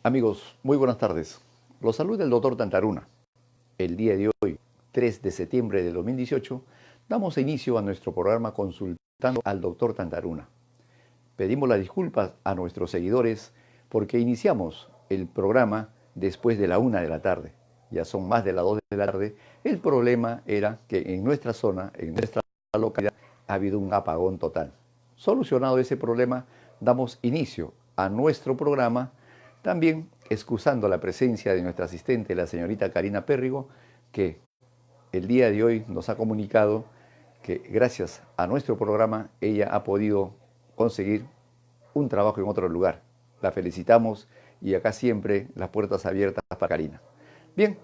Amigos, muy buenas tardes. Los saluda el doctor Tantaruna. El día de hoy, 3 de septiembre de 2018, damos inicio a nuestro programa consultando al doctor Tantaruna. Pedimos las disculpas a nuestros seguidores porque iniciamos el programa después de la 1 de la tarde. Ya son más de las 2 de la tarde. El problema era que en nuestra zona, en nuestra localidad, ha habido un apagón total. Solucionado ese problema, damos inicio a nuestro programa, también excusando la presencia de nuestra asistente, la señorita Karina Pérrigo, que el día de hoy nos ha comunicado que gracias a nuestro programa ella ha podido conseguir un trabajo en otro lugar. La felicitamos y acá siempre las puertas abiertas para Karina. Bien,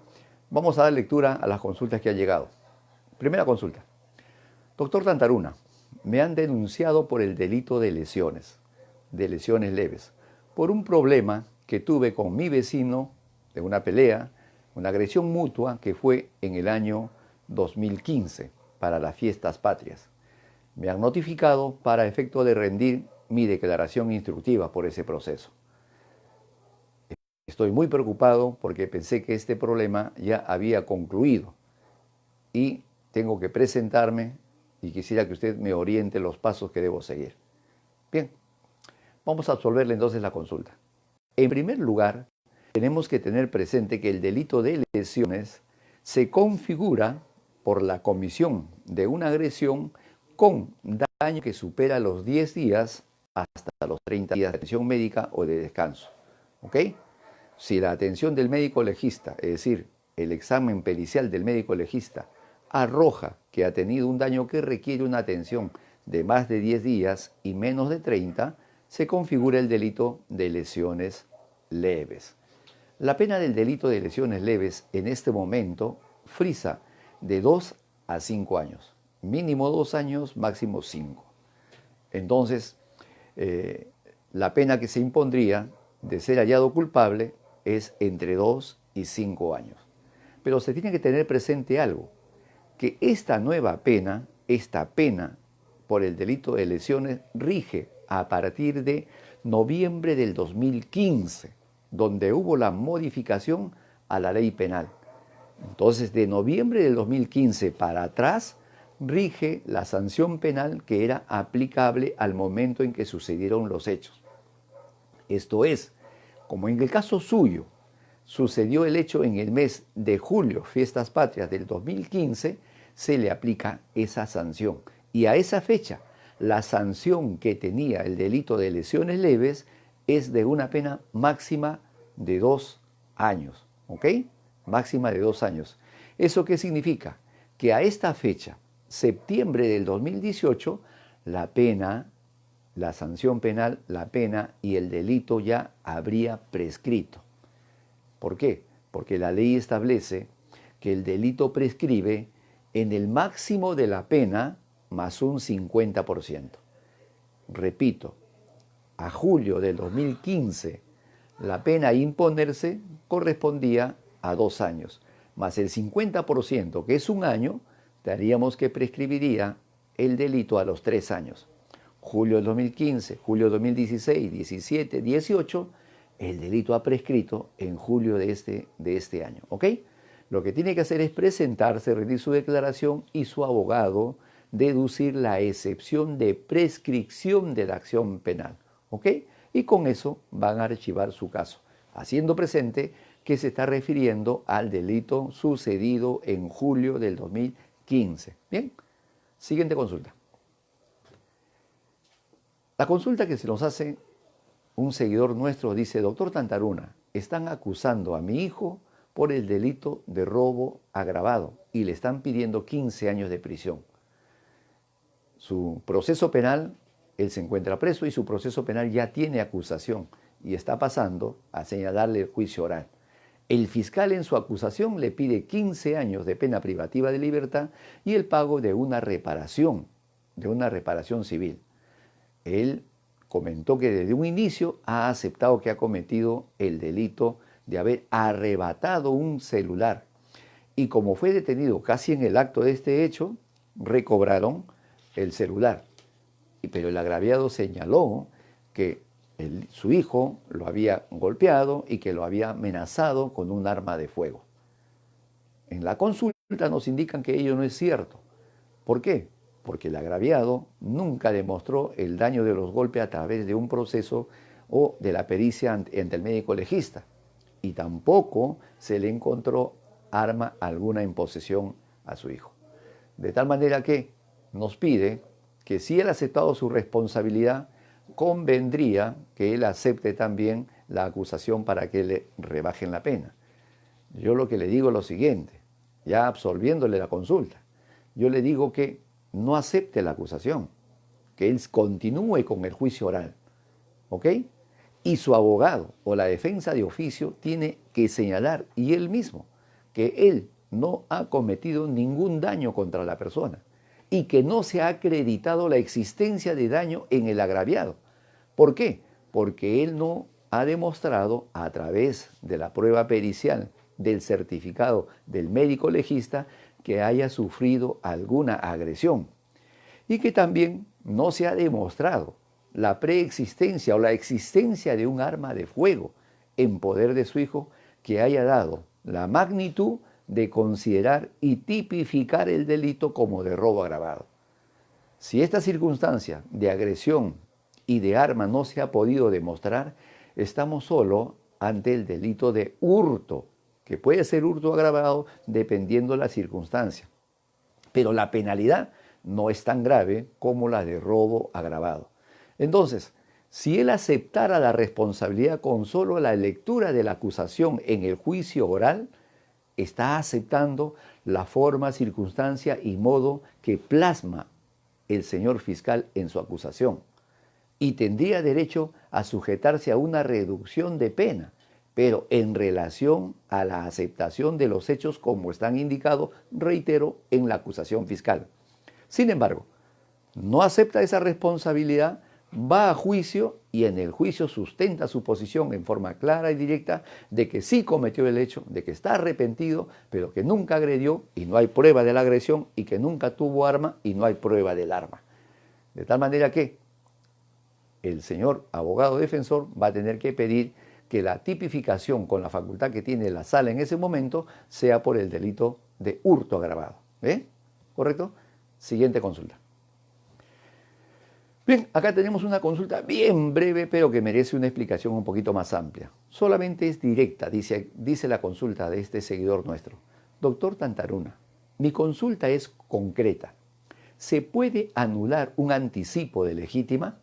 vamos a dar lectura a las consultas que han llegado. Primera consulta. Doctor Tantaruna, me han denunciado por el delito de lesiones leves, por un problema que tuve con mi vecino de una pelea, una agresión mutua que fue en el año 2015 para las fiestas patrias. Me han notificado para efecto de rendir mi declaración instructiva por ese proceso. Estoy muy preocupado porque pensé que este problema ya había concluido y tengo que presentarme y quisiera que usted me oriente los pasos que debo seguir. Bien, vamos a absolverle entonces la consulta. En primer lugar, tenemos que tener presente que el delito de lesiones se configura por la comisión de una agresión con daño que supera los 10 días hasta los 30 días de atención médica o de descanso. ¿Ok? Si la atención del médico legista, es decir, el examen pericial del médico legista, arroja que ha tenido un daño que requiere una atención de más de 10 días y menos de 30, se configura el delito de lesiones leves. La pena del delito de lesiones leves en este momento frisa de 2 a 5 años. Mínimo 2 años, máximo 5. Entonces, la pena que se impondría de ser hallado culpable es entre 2 y 5 años. Pero se tiene que tener presente algo, que esta nueva pena, esta pena por el delito de lesiones, rige a partir de noviembre del 2015, donde hubo la modificación a la ley penal. Entonces, de noviembre del 2015 para atrás, rige la sanción penal que era aplicable al momento en que sucedieron los hechos. Esto es, como en el caso suyo, sucedió el hecho en el mes de julio, Fiestas Patrias del 2015, se le aplica esa sanción. Y a esa fecha, la sanción que tenía el delito de lesiones leves es de una pena máxima de 2 años. ¿Ok? Máxima de 2 años. ¿Eso qué significa? Que a esta fecha, septiembre del 2018, la pena, la sanción penal, la pena y el delito ya habría prescrito. ¿Por qué? Porque la ley establece que el delito prescribe en el máximo de la pena más un 50%. Repito, a julio del 2015, la pena a imponerse correspondía a 2 años, más el 50%, que es 1 año, daríamos que prescribiría el delito a los 3 años. Julio del 2015, julio del 2016, 17, 18, el delito ha prescrito en julio de este año. ¿Ok? Lo que tiene que hacer es presentarse, rendir su declaración y su abogado deducir la excepción de prescripción de la acción penal. ¿Ok? Y con eso van a archivar su caso, haciendo presente que se está refiriendo al delito sucedido en julio del 2015. Bien, siguiente consulta. La consulta que se nos hace un seguidor nuestro dice: doctor Tantaruna, están acusando a mi hijo por el delito de robo agravado y le están pidiendo 15 años de prisión. Su proceso penal, él se encuentra preso y su proceso penal ya tiene acusación y está pasando a señalarle el juicio oral. El fiscal en su acusación le pide 15 años de pena privativa de libertad y el pago de una reparación civil. Él comentó que desde un inicio ha aceptado que ha cometido el delito de haber arrebatado un celular. Y como fue detenido casi en el acto de este hecho, recobraron el celular. Pero el agraviado señaló que su hijo lo había golpeado y que lo había amenazado con un arma de fuego. En la consulta nos indican que ello no es cierto. ¿Por qué? Porque el agraviado nunca demostró el daño de los golpes a través de un proceso o de la pericia ante el médico legista. Y tampoco se le encontró arma alguna en posesión a su hijo. De tal manera que nos pide que si él ha aceptado su responsabilidad, convendría que él acepte también la acusación para que le rebajen la pena. Yo lo que le digo es lo siguiente, ya absolviéndole la consulta, yo le digo que no acepte la acusación, que él continúe con el juicio oral, ¿ok? Y su abogado o la defensa de oficio tiene que señalar, y él mismo, que él no ha cometido ningún daño contra la persona y que no se ha acreditado la existencia de daño en el agraviado. ¿Por qué? Porque él no ha demostrado a través de la prueba pericial del certificado del médico legista que haya sufrido alguna agresión y que también no se ha demostrado la preexistencia o la existencia de un arma de fuego en poder de su hijo que haya dado la magnitud de considerar y tipificar el delito como de robo agravado. Si esta circunstancia de agresión y de arma no se ha podido demostrar, estamos solo ante el delito de hurto, que puede ser hurto agravado dependiendo de la circunstancia. Pero la penalidad no es tan grave como la de robo agravado. Entonces, si él aceptara la responsabilidad con solo la lectura de la acusación en el juicio oral, está aceptando la forma, circunstancia y modo que plasma el señor fiscal en su acusación y tendría derecho a sujetarse a una reducción de pena, pero en relación a la aceptación de los hechos como están indicados, reitero, en la acusación fiscal. Sin embargo, no acepta esa responsabilidad, va a juicio y en el juicio sustenta su posición en forma clara y directa de que sí cometió el hecho, de que está arrepentido, pero que nunca agredió y no hay prueba de la agresión y que nunca tuvo arma y no hay prueba del arma. De tal manera que el señor abogado defensor va a tener que pedir que la tipificación con la facultad que tiene la sala en ese momento sea por el delito de hurto agravado. ¿Eh? ¿Correcto? Siguiente consulta. Bien, acá tenemos una consulta bien breve, pero que merece una explicación un poquito más amplia. Solamente es directa, dice la consulta de este seguidor nuestro. Doctor Tantaruna, mi consulta es concreta. ¿Se puede anular un anticipo de legítima?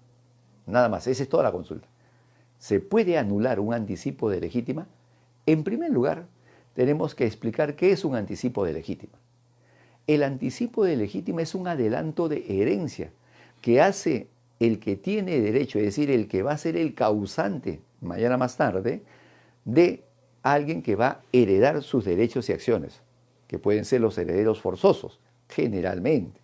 Nada más, esa es toda la consulta. ¿Se puede anular un anticipo de legítima? En primer lugar, tenemos que explicar qué es un anticipo de legítima. El anticipo de legítima es un adelanto de herencia que hace el que tiene derecho, es decir, el que va a ser el causante mañana más tarde, de alguien que va a heredar sus derechos y acciones, que pueden ser los herederos forzosos, generalmente.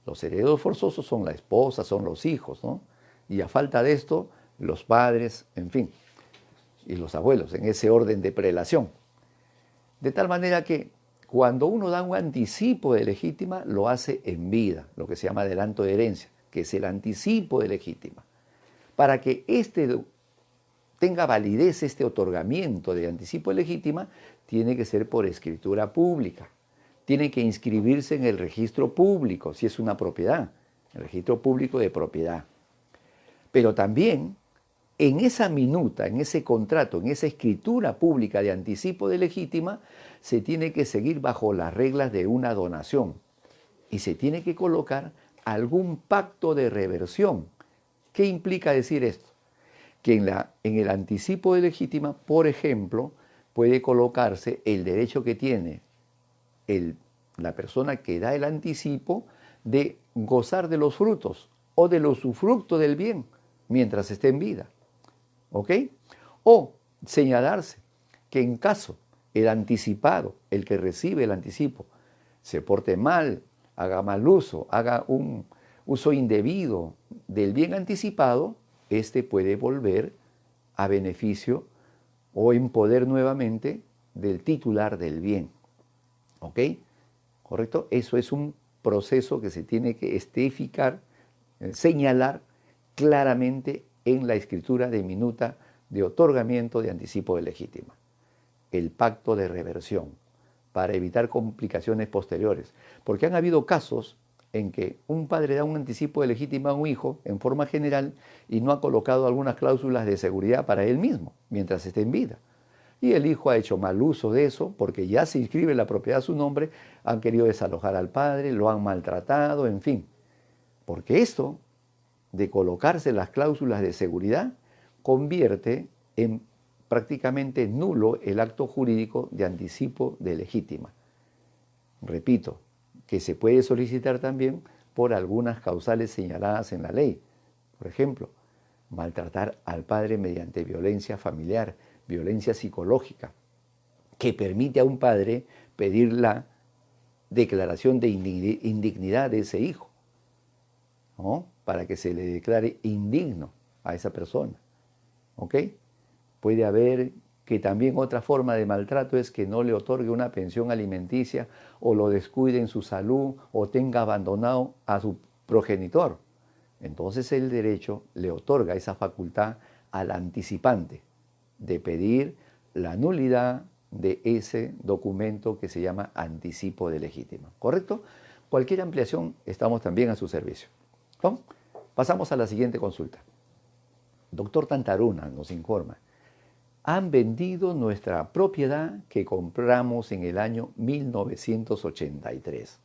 Los herederos forzosos son la esposa, son los hijos, ¿no? Y a falta de esto, los padres, en fin, y los abuelos, en ese orden de prelación. De tal manera que cuando uno da un anticipo de legítima, lo hace en vida, lo que se llama adelanto de herencia, que es el anticipo de legítima. Para que tenga validez este otorgamiento de anticipo de legítima, tiene que ser por escritura pública. Tiene que inscribirse en el registro público, si es una propiedad, el registro público de propiedad. Pero también en esa minuta, en ese contrato, en esa escritura pública de anticipo de legítima, se tiene que seguir bajo las reglas de una donación y se tiene que colocar algún pacto de reversión. ¿Qué implica decir esto? Que en el anticipo de legítima, por ejemplo, puede colocarse el derecho que tiene la persona que da el anticipo de gozar de los frutos o del usufructo del bien mientras esté en vida. ¿Ok? O señalarse que en caso el anticipado, el que recibe el anticipo, se porte mal, haga mal uso, haga un uso indebido del bien anticipado, este puede volver a beneficio o en poder nuevamente del titular del bien. ¿Ok? ¿Correcto? Eso es un proceso que se tiene que especificar, señalar claramente en la escritura de minuta de otorgamiento de anticipo de legítima, el pacto de reversión, para evitar complicaciones posteriores. Porque han habido casos en que un padre da un anticipo de legítima a un hijo en forma general y no ha colocado algunas cláusulas de seguridad para él mismo mientras esté en vida. Y el hijo ha hecho mal uso de eso porque ya se inscribe la propiedad a su nombre, han querido desalojar al padre, lo han maltratado, en fin. Porque esto de colocarse las cláusulas de seguridad convierte en prácticamente nulo el acto jurídico de anticipo de legítima. Repito, que se puede solicitar también por algunas causales señaladas en la ley. Por ejemplo, maltratar al padre mediante violencia familiar, violencia psicológica, que permite a un padre pedir la declaración de indignidad de ese hijo, ¿no? Para que se le declare indigno a esa persona. ¿Ok? Puede haber que también otra forma de maltrato es que no le otorgue una pensión alimenticia o lo descuide en su salud o tenga abandonado a su progenitor. Entonces el derecho le otorga esa facultad al anticipante de pedir la nulidad de ese documento que se llama anticipo de legítima. ¿Correcto? Cualquier ampliación estamos también a su servicio. ¿No? Pasamos a la siguiente consulta. Doctor Tantaruna nos informa. Han vendido nuestra propiedad que compramos en el año 1983.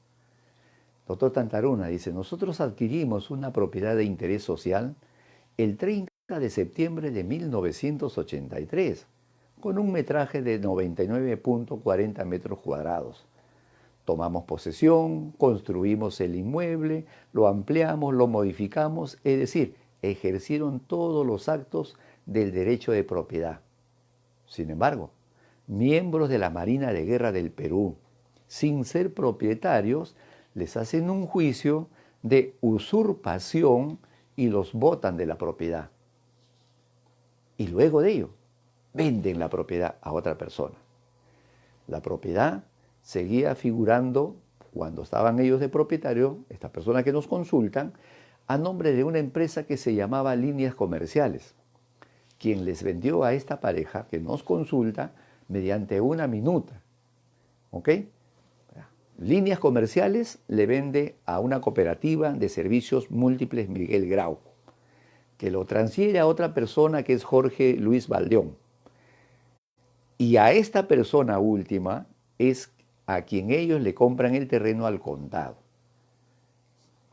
Doctor Tantaruna dice, nosotros adquirimos una propiedad de interés social el 30 de septiembre de 1983, con un metraje de 99.40 metros cuadrados. Tomamos posesión, construimos el inmueble, lo ampliamos, lo modificamos, es decir, ejercieron todos los actos del derecho de propiedad. Sin embargo, miembros de la Marina de Guerra del Perú, sin ser propietarios, les hacen un juicio de usurpación y los botan de la propiedad. Y luego de ello, venden la propiedad a otra persona. La propiedad seguía figurando, cuando estaban ellos de propietario, estas personas que nos consultan, a nombre de una empresa que se llamaba Líneas Comerciales, quien les vendió a esta pareja que nos consulta mediante una minuta. ¿Ok? Líneas Comerciales le vende a una cooperativa de servicios múltiples Miguel Grau, que lo transfiere a otra persona que es Jorge Luis Valdeón. Y a esta persona última es a quien ellos le compran el terreno al contado.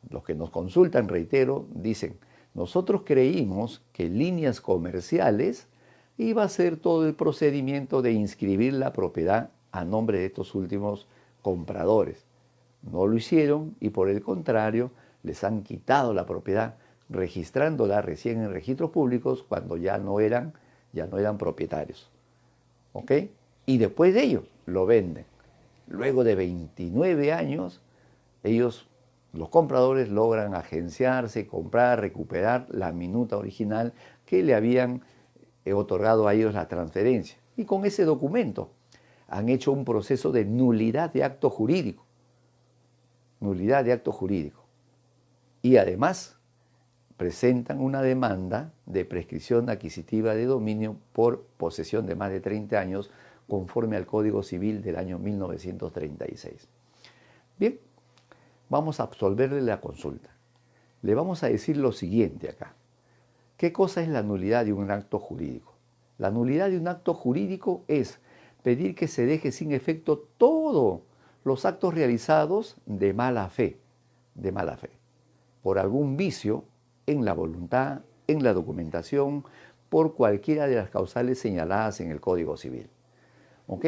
Los que nos consultan, reitero, dicen, nosotros creímos que Líneas Comerciales iba a hacer todo el procedimiento de inscribir la propiedad a nombre de estos últimos compradores. No lo hicieron y por el contrario les han quitado la propiedad, registrándola recién en registros públicos cuando ya no eran propietarios. ¿Ok? Y después de ello lo venden. Luego de 29 años, los compradores logran agenciarse, comprar, recuperar la minuta original que le habían otorgado a ellos la transferencia. Y con ese documento han hecho un proceso de nulidad de acto jurídico. Nulidad de acto jurídico. Y además presentan una demanda de prescripción adquisitiva de dominio por posesión de más de 30 años conforme al Código Civil del año 1936. Bien, vamos a absolverle la consulta. Le vamos a decir lo siguiente acá. ¿Qué cosa es la nulidad de un acto jurídico? La nulidad de un acto jurídico es pedir que se deje sin efecto todos los actos realizados de mala fe, por algún vicio en la voluntad, en la documentación, por cualquiera de las causales señaladas en el Código Civil. ¿Ok?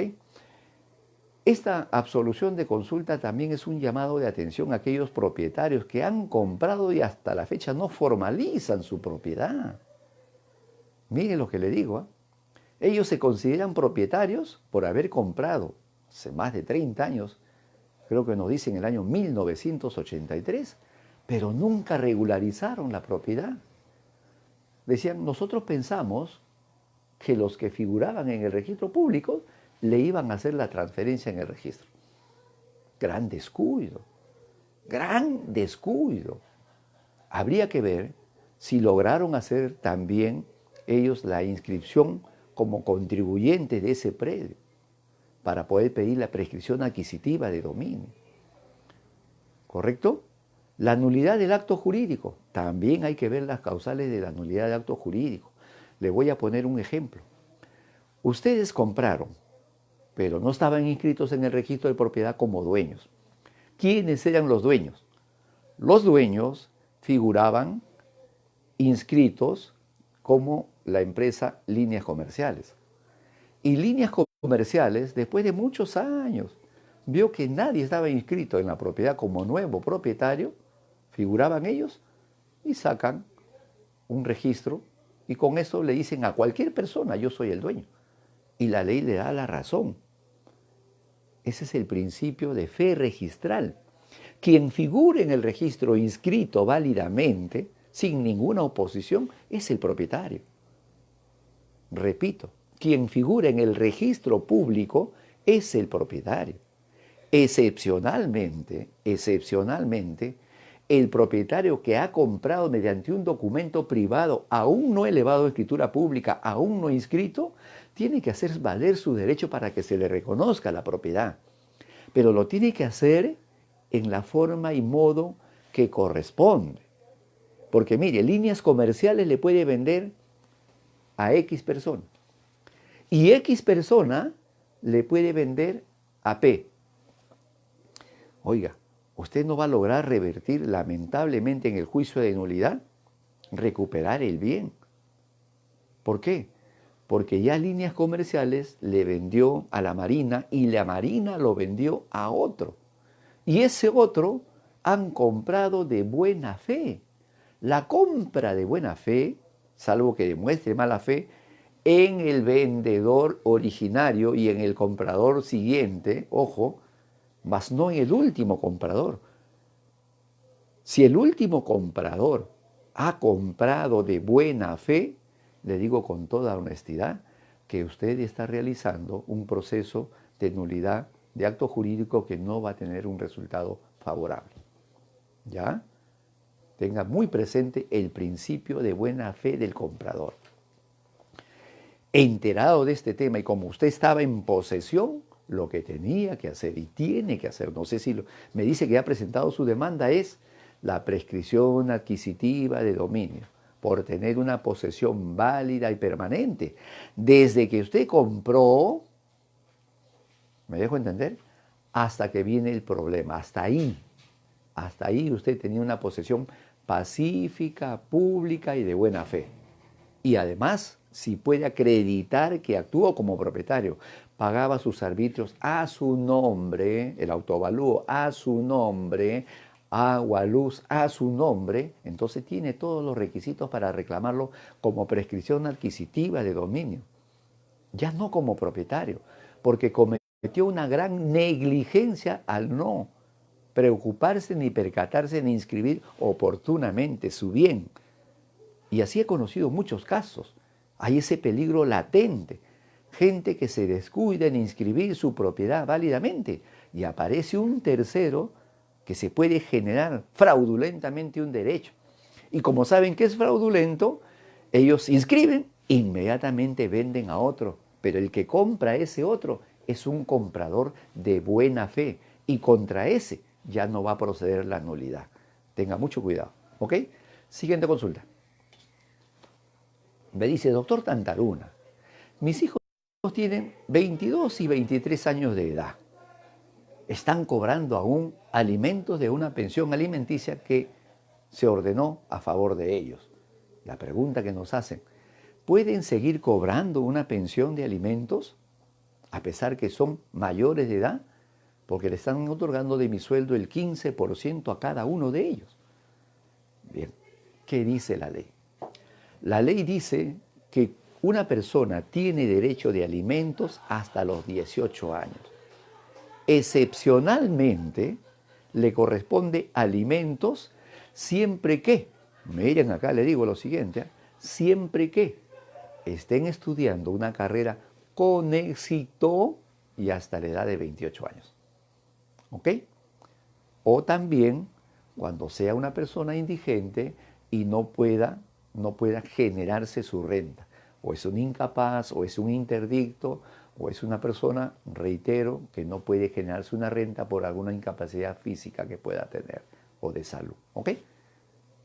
Esta absolución de consulta también es un llamado de atención a aquellos propietarios que han comprado y hasta la fecha no formalizan su propiedad. Miren lo que le digo, ¿eh? Ellos se consideran propietarios por haber comprado hace más de 30 años, creo que nos dicen el año 1983, pero nunca regularizaron la propiedad. Decían, nosotros pensamos que los que figuraban en el registro público le iban a hacer la transferencia en el registro. Gran descuido, gran descuido. Habría que ver si lograron hacer también ellos la inscripción como contribuyentes de ese predio para poder pedir la prescripción adquisitiva de dominio. ¿Correcto? La nulidad del acto jurídico. También hay que ver las causales de la nulidad del acto jurídico. Le voy a poner un ejemplo. Ustedes compraron, pero no estaban inscritos en el registro de propiedad como dueños. ¿Quiénes eran los dueños? Los dueños figuraban inscritos como la empresa Líneas Comerciales. Y Líneas Comerciales, después de muchos años, vio que nadie estaba inscrito en la propiedad como nuevo propietario, figuraban ellos y sacan un registro y con eso le dicen a cualquier persona, yo soy el dueño. Y la ley le da la razón. Ese es el principio de fe registral. Quien figure en el registro inscrito válidamente, sin ninguna oposición, es el propietario. Repito, quien figura en el registro público es el propietario. Excepcionalmente, el propietario que ha comprado mediante un documento privado, aún no elevado a escritura pública, aún no inscrito, tiene que hacer valer su derecho para que se le reconozca la propiedad. Pero lo tiene que hacer en la forma y modo que corresponde. Porque mire, Líneas Comerciales le puede vender a X persona. Y X persona le puede vender a P. Oiga, usted no va a lograr revertir lamentablemente en el juicio de nulidad, recuperar el bien. ¿Por qué? Porque ya Líneas Comerciales le vendió a la Marina y la Marina lo vendió a otro. Y ese otro han comprado de buena fe. La compra de buena fe, salvo que demuestre mala fe, en el vendedor originario y en el comprador siguiente, ojo, mas no en el último comprador. Si el último comprador ha comprado de buena fe, le digo con toda honestidad que usted está realizando un proceso de nulidad de acto jurídico que no va a tener un resultado favorable. ¿Ya? Tenga muy presente el principio de buena fe del comprador. Enterado de este tema y como usted estaba en posesión, lo que tenía que hacer y tiene que hacer, no sé si me dice que ha presentado su demanda, es la prescripción adquisitiva de dominio por tener una posesión válida y permanente. Desde que usted compró, ¿me dejo entender? Hasta que viene el problema, hasta ahí usted tenía una posesión pacífica, pública y de buena fe. Y además, si puede acreditar que actuó como propietario, pagaba sus arbitrios a su nombre, el autoavalúo a su nombre, agua, luz a su nombre, entonces tiene todos los requisitos para reclamarlo como prescripción adquisitiva de dominio. Ya no como propietario, porque cometió una gran negligencia al no preocuparse ni percatarse ni inscribir oportunamente su bien. Y así he conocido muchos casos. Hay ese peligro latente. Gente que se descuida en inscribir su propiedad válidamente y aparece un tercero que se puede generar fraudulentamente un derecho. Y como saben que es fraudulento, ellos inscriben, inmediatamente venden a otro. Pero el que compra a ese otro es un comprador de buena fe y contra ese ya no va a proceder la nulidad. Tenga mucho cuidado. ¿Ok? Siguiente consulta. Me dice, doctor Tantaruna, mis hijos tienen 22 y 23 años de edad. Están cobrando aún alimentos de una pensión alimenticia que se ordenó a favor de ellos. La pregunta que nos hacen, ¿pueden seguir cobrando una pensión de alimentos a pesar que son mayores de edad? Porque le están otorgando de mi sueldo el 15% a cada uno de ellos. Bien, ¿qué dice la ley? La ley dice que una persona tiene derecho de alimentos hasta los 18 años. Excepcionalmente, le corresponde alimentos siempre que, miren acá le digo lo siguiente, siempre que estén estudiando una carrera con éxito y hasta la edad de 28 años. ¿Ok? O también cuando sea una persona indigente y no pueda no pueda generarse su renta. O es un incapaz, o es un interdicto, o es una persona, reitero, que no puede generarse una renta por alguna incapacidad física que pueda tener o de salud. ¿Ok?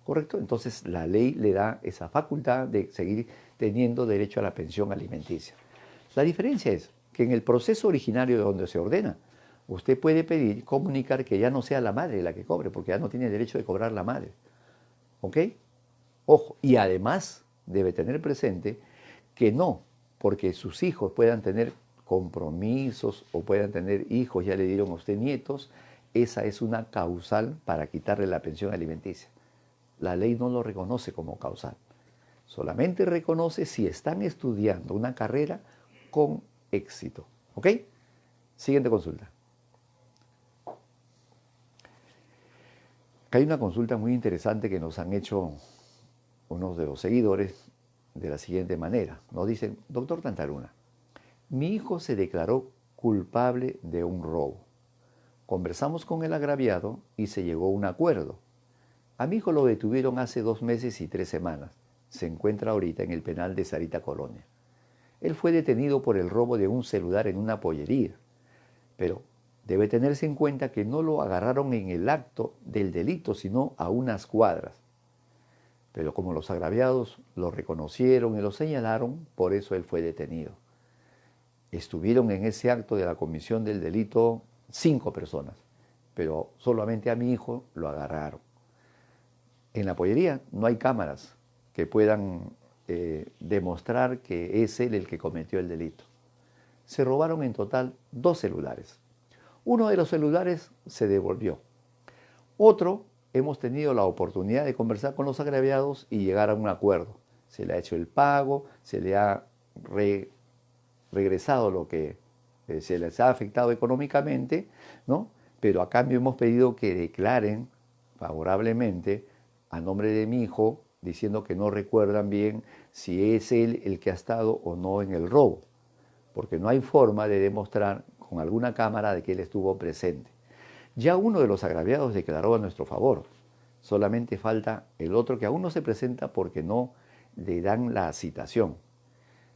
¿Correcto? Entonces la ley le da esa facultad de seguir teniendo derecho a la pensión alimenticia. La diferencia es que en el proceso originario de donde se ordena, usted puede pedir, comunicar que ya no sea la madre la que cobre, porque ya no tiene derecho de cobrar la madre. ¿Ok? Ojo, y además debe tener presente que no, porque sus hijos puedan tener compromisos o puedan tener hijos, ya le dieron a usted nietos, esa es una causal para quitarle la pensión alimenticia. La ley no lo reconoce como causal. Solamente reconoce si están estudiando una carrera con éxito. ¿Ok? Siguiente consulta. Acá hay una consulta muy interesante que nos han hecho unos de los seguidores de la siguiente manera. Nos dicen, doctor Tantaruna, mi hijo se declaró culpable de un robo. Conversamos con el agraviado y se llegó a un acuerdo. A mi hijo lo detuvieron hace 2 meses y 3 semanas. Se encuentra ahorita en el penal de Sarita Colonia. Él fue detenido por el robo de un celular en una pollería, pero debe tenerse en cuenta que no lo agarraron en el acto del delito, sino a unas cuadras. Pero como los agraviados lo reconocieron y lo señalaron, por eso él fue detenido. Estuvieron en ese acto de la comisión del delito 5 personas, pero solamente a mi hijo lo agarraron. En la pollería no hay cámaras que puedan demostrar que es él el que cometió el delito. Se robaron en total 2 celulares. Uno de los celulares se devolvió. Otro, hemos tenido la oportunidad de conversar con los agraviados y llegar a un acuerdo. Se le ha hecho el pago, se le ha regresado lo que se les ha afectado económicamente, ¿no? Pero a cambio hemos pedido que declaren favorablemente a nombre de mi hijo, diciendo que no recuerdan bien si es él el que ha estado o no en el robo, porque no hay forma de demostrar con alguna cámara de que él estuvo presente. Ya uno de los agraviados declaró a nuestro favor, solamente falta el otro que aún no se presenta porque no le dan la citación.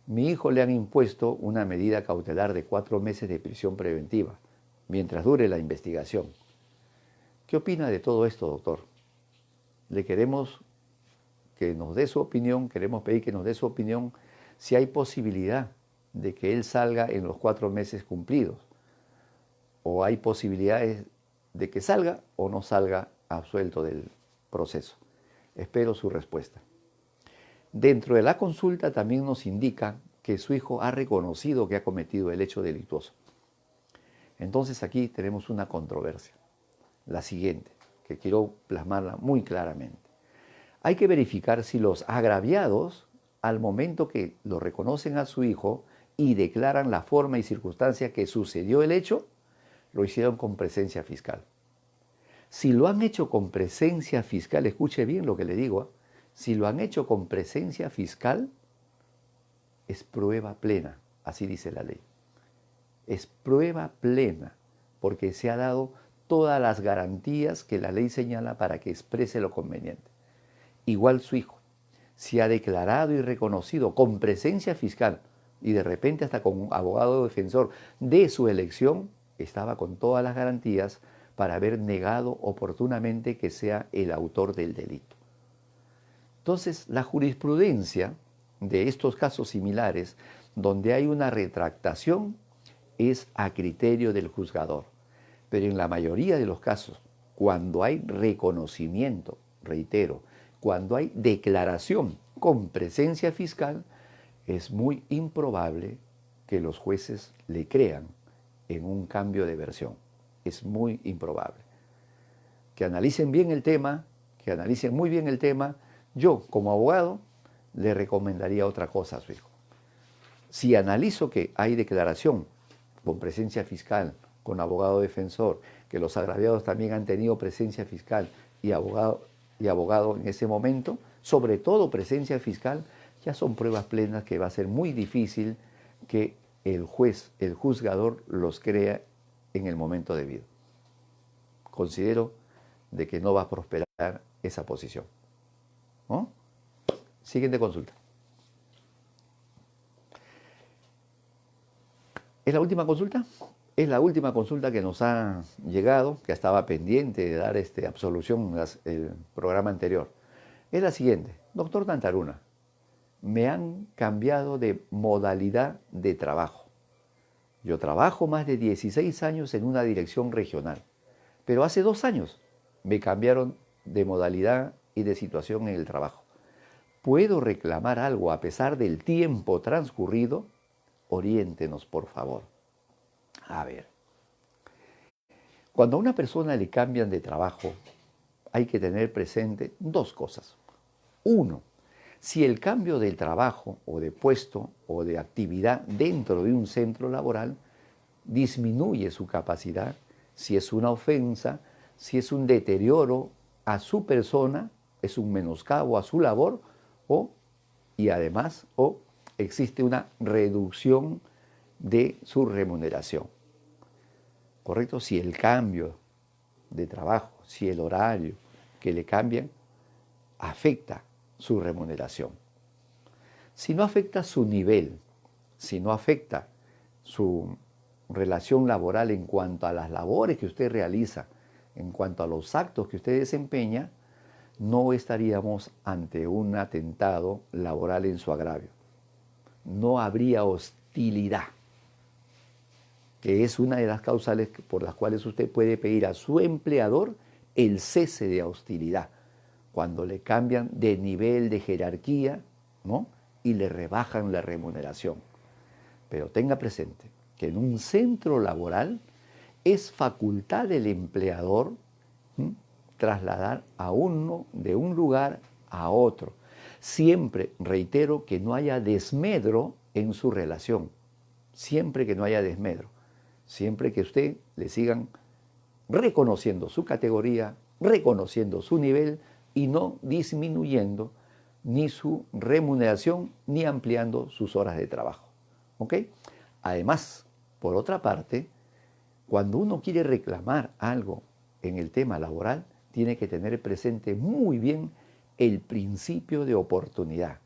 Mi hijo le han impuesto una medida cautelar de 4 meses de prisión preventiva, mientras dure la investigación. ¿Qué opina de todo esto, doctor? Le queremos que nos dé su opinión, queremos pedir que nos dé su opinión si hay posibilidad de que él salga en los 4 meses cumplidos, o hay posibilidades de que salga o no salga absuelto del proceso. Espero su respuesta. Dentro de la consulta también nos indica que su hijo ha reconocido que ha cometido el hecho delictuoso. Entonces aquí tenemos una controversia, la siguiente, que quiero plasmarla muy claramente. Hay que verificar si los agraviados, al momento que lo reconocen a su hijo y declaran la forma y circunstancia que sucedió el hecho, lo hicieron con presencia fiscal. Si lo han hecho con presencia fiscal, escuche bien lo que le digo, si lo han hecho con presencia fiscal, es prueba plena, así dice la ley. Es prueba plena, porque se ha dado todas las garantías que la ley señala para que exprese lo conveniente. Igual su hijo, si ha declarado y reconocido con presencia fiscal y de repente hasta con un abogado defensor de su elección, estaba con todas las garantías para haber negado oportunamente que sea el autor del delito. Entonces, la jurisprudencia de estos casos similares, donde hay una retractación, es a criterio del juzgador. Pero en la mayoría de los casos, cuando hay reconocimiento, reitero, cuando hay declaración con presencia fiscal, es muy improbable que los jueces le crean en un cambio de versión. Es muy improbable. Que analicen bien el tema, que analicen muy bien el tema. Yo, como abogado, le recomendaría otra cosa a su hijo. Si analizo que hay declaración con presencia fiscal, con abogado defensor, que los agraviados también han tenido presencia fiscal y abogado en ese momento, sobre todo presencia fiscal, ya son pruebas plenas que va a ser muy difícil que el juez, el juzgador, los crea en el momento debido. Considero de que no va a prosperar esa posición, ¿no? Siguiente consulta. ¿Es la última consulta? Es la última consulta que nos ha llegado, que estaba pendiente de dar absolución el programa anterior. Es la siguiente. Doctor Tantaruna, me han cambiado de modalidad de trabajo. Yo trabajo más de 16 años en una dirección regional, pero hace 2 años me cambiaron de modalidad y de situación en el trabajo. ¿Puedo reclamar algo a pesar del tiempo transcurrido? Oriéntenos, por favor. A ver, cuando a una persona le cambian de trabajo, hay que tener presente 2 cosas. Uno, si el cambio del trabajo o de puesto o de actividad dentro de un centro laboral disminuye su capacidad, si es una ofensa, si es un deterioro a su persona, es un menoscabo a su labor y además existe una reducción de su remuneración. ¿Correcto? Si el cambio de trabajo, si el horario que le cambian afecta su remuneración. Si no afecta su nivel, si no afecta su relación laboral en cuanto a las labores que usted realiza, en cuanto a los actos que usted desempeña, no estaríamos ante un atentado laboral en su agravio. No habría hostilidad, que es una de las causales por las cuales usted puede pedir a su empleador el cese de hostilidad, cuando le cambian de nivel de jerarquía, ¿no?, y le rebajan la remuneración. Pero tenga presente que en un centro laboral es facultad del empleador trasladar a uno de un lugar a otro. Siempre, reitero, que no haya desmedro en su relación. Siempre que no haya desmedro. Siempre que usted le sigan reconociendo su categoría, reconociendo su nivel y no disminuyendo ni su remuneración ni ampliando sus horas de trabajo. ¿Ok? Además, por otra parte, cuando uno quiere reclamar algo en el tema laboral, tiene que tener presente muy bien el principio de oportunidad.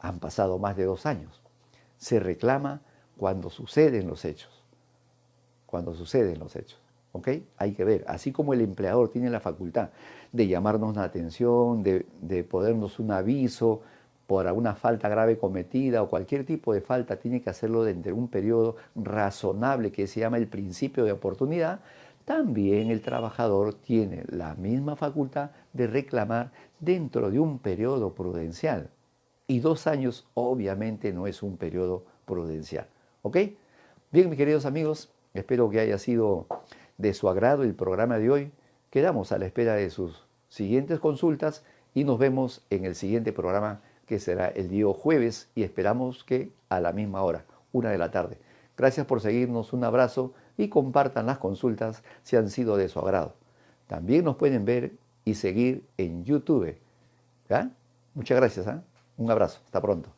Han pasado más de 2 años. Se reclama cuando suceden los hechos. Cuando suceden los hechos. ¿Ok? Hay que ver, así como el empleador tiene la facultad de llamarnos la atención, de ponernos un aviso por alguna falta grave cometida o cualquier tipo de falta, tiene que hacerlo dentro de un periodo razonable que se llama el principio de oportunidad. También el trabajador tiene la misma facultad de reclamar dentro de un periodo prudencial. Y 2 años obviamente no es un periodo prudencial. ¿Ok? Bien, mis queridos amigos, espero que haya sido de su agrado el programa de hoy. Quedamos a la espera de sus siguientes consultas y nos vemos en el siguiente programa, que será el día jueves, y esperamos que a la misma hora, 1 de la tarde. Gracias por seguirnos, un abrazo y compartan las consultas si han sido de su agrado. También nos pueden ver y seguir en YouTube. ¿Ya? Muchas gracias. Un abrazo. Hasta pronto.